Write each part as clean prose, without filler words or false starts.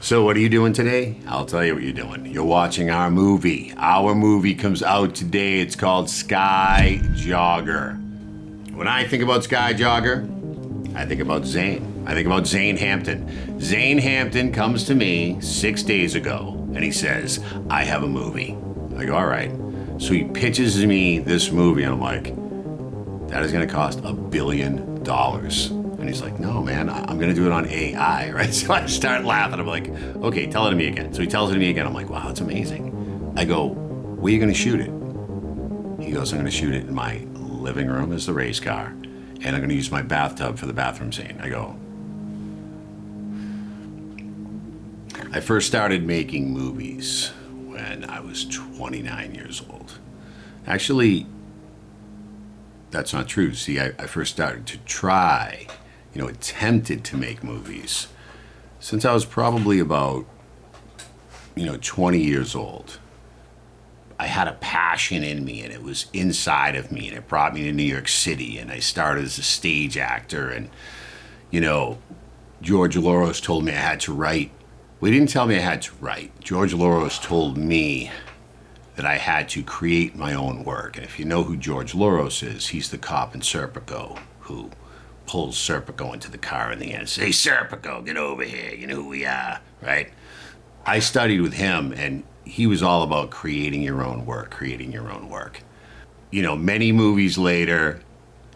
So what are you doing today? I'll tell you what you're doing. You're watching our movie. Our movie comes out today. It's called Sky Jogger. When I think about Sky Jogger, I think about Zane. I think about Zane Hampton. Zane Hampton comes to me 6 days ago and he says, I have a movie. I go, all right. So he pitches me this movie and I'm like, that is gonna cost $1 billion. And he's like, no, man, I'm gonna do it on AI, right? So I start laughing. I'm like, okay, tell it to me again. So he tells it to me again. I'm like, wow, it's amazing. I go, where are you gonna shoot it? He goes, I'm gonna shoot it in my living room as the race car, and I'm gonna use my bathtub for the bathroom scene. I go, I first started making movies when I was 29 years old. Actually, that's not true. See, I first started to try, attempted to make movies since I was probably about, 20 years old. I had a passion in me and it was inside of me and it brought me to New York City and I started as a stage actor and, George Loros told me I had to write. Well, he didn't tell me I had to write. George Loros told me that I had to create my own work. And if you know who George Loros is, he's the cop in Serpico who pulls Serpico into the car in the end. Say, Serpico, get over here. You know who we are, right? I studied with him and he was all about creating your own work. Many movies later,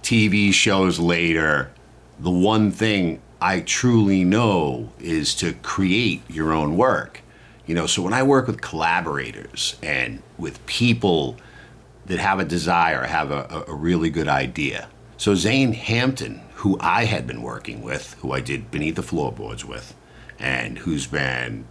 TV shows later, the one thing I truly know is to create your own work. So when I work with collaborators and with people that have a desire, have a really good idea. So Zane Hampton, who I had been working with, who I did Beneath the Floorboards with, and who's been,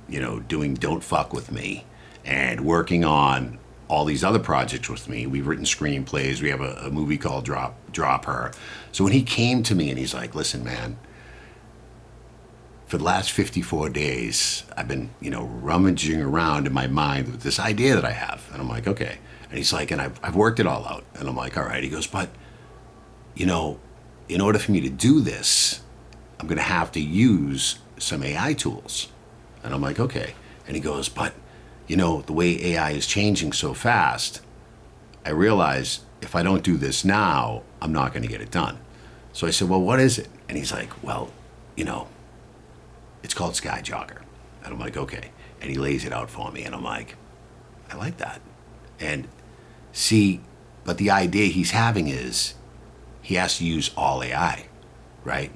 doing Don't Fuck With Me and working on all these other projects with me. We've written screenplays. We have a movie called Drop Her. So when he came to me and he's like, listen, man, for the last 54 days, I've been, rummaging around in my mind with this idea that I have. And I'm like, okay. And he's like, and I've worked it all out. And I'm like, all right. He goes, but, in order for me to do this, I'm going to have to use some AI tools. And I'm like, okay. And he goes, but, the way AI is changing so fast, I realize if I don't do this now, I'm not going to get it done. So I said, well, what is it? And he's like, well, it's called Sky Jogger. And I'm like, okay. And he lays it out for me. And I'm like, I like that. And see, but the idea he's having is he has to use all AI, right?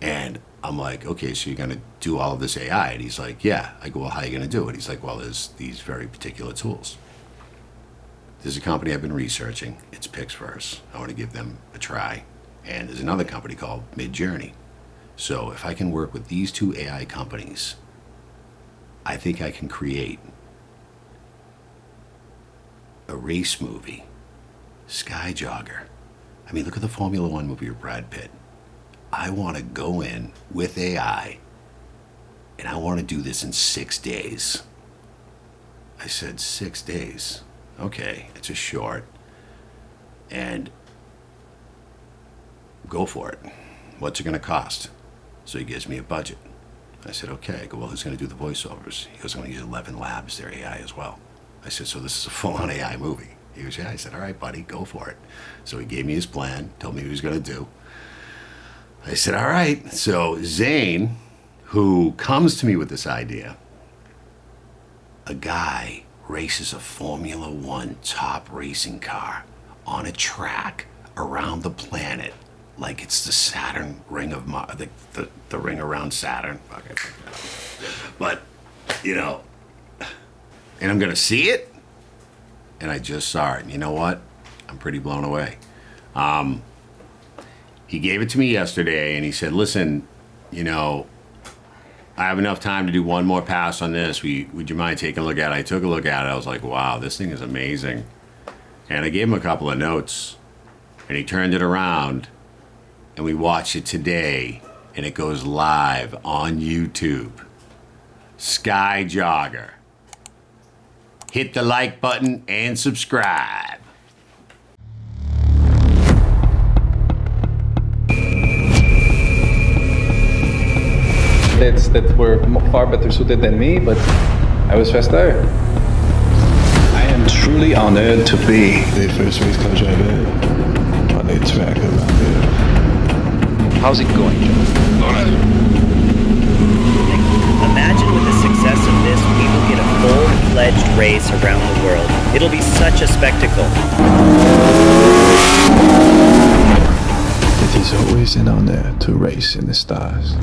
And I'm like, okay, so you're going to do all of this AI? And he's like, yeah. I go, well, how are you going to do it? He's like, well, there's these very particular tools. There's a company I've been researching. It's PixVerse. I want to give them a try. And there's another company called Midjourney. So if I can work with these two AI companies, I think I can create a race movie, Sky Jogger. I mean, look at the Formula One movie with Brad Pitt. I want to go in with AI and I want to do this in 6 days. I said, 6 days? Okay, it's a short. And go for it. What's it going to cost? So he gives me a budget. I said, okay. I go, well, who's going to do the voiceovers? He goes, I'm going to use 11 Labs, their AI as well. I said, so this is a full-on AI movie. He goes, yeah. I said, all right, buddy, go for it. So he gave me his plan, told me what he was going to do. I said, all right. So Zane, who comes to me with this idea, a guy races a Formula One top racing car on a track around the planet like it's the Saturn ring of the ring around Saturn. Okay. But, and I'm going to see it. And I just saw it. And you know what? I'm pretty blown away. He gave it to me yesterday and he said, listen, I have enough time to do one more pass on this. Would you mind taking a look at it? I took a look at it. I was like, wow, this thing is amazing. And I gave him a couple of notes and he turned it around and we watched it today and it goes live on YouTube. Sky Jogger. Hit the like button and subscribe. athletes that were far better suited than me, but I was faster. I am truly honored to be the first race car driver on a track around here. How's it going, Joe? Imagine with the success of this, we will get a full-fledged race around the world. It'll be such a spectacle. It is always an honor to race in the stars.